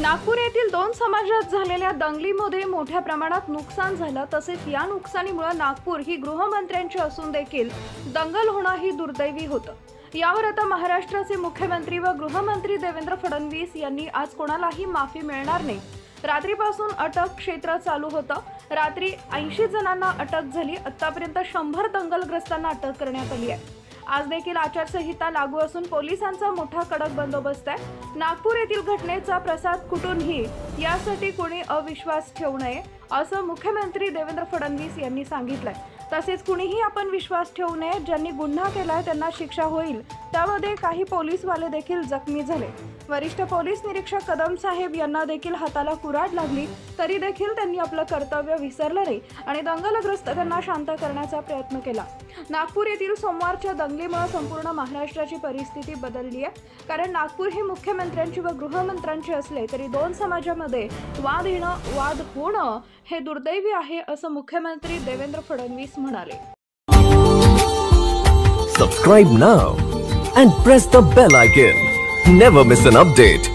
नागपूर येथील दोन समाजात झालेल्या दंगलीमध्ये मोठ्या प्रमाणात नुकसान झालं। तसेच या नुकसानीमुळे नागपूर ही गृहमंत्र्यांची असून देखील दंगल होणं ही दुर्दैवी होतं। यावर आता महाराष्ट्राचे मुख्यमंत्री व गृहमंत्री देवेंद्र फडणवीस यांनी आज कोणालाही माफी मिळणार नाही। रात्रीपासून अटक क्षेत्र चालू होतं। रात्री 80 जणांना अटक झाली। आतापर्यंत 100 दंगलग्रस्तांना अटक करण्यात आली आहे। आज देखील आचारसंहिता लागू असून पोलिसांचा मोठा कडक बंदोबस्त आहे। नागपूर येथील घटनेचा प्रसाद कुठूनही यासाठी कोणी अविश्वास ठेवू नये असं मुख्यमंत्री देवेंद्र फडणवीस यांनी सांगितलंय। तसेच कुणीही आपण विश्वास ठेवू नये। ज्यांनी गुन्हा केलाय त्यांना शिक्षा होईल। त्यामध्ये काही पोलीसवाले देखील जखमी झाले। वरिष्ठ पोलीस निरीक्षक कदम साहेब यांना देखील हाताला कुऱ्हाड लागली, तरी देखील त्यांनी आपलं कर्तव्य विसरलं नाही आणि दंगलग्रस्तांना शांत करण्याचा प्रयत्न केला। नागपूर येथील सोमवारच्या दंगलीमुळे संपूर्ण महाराष्ट्राची परिस्थिती बदलली आहे। कारण नागपूर ही मुख्यमंत्र्यांची व गृहमंत्र्यांची असले तरी दोन समाजामध्ये वाद होणं हे दुर्दैवी आहे असं मुख्यमंत्री देवेंद्र फडणवीस म्हणाले। Subscribe now and press the bell icon. Never miss an update.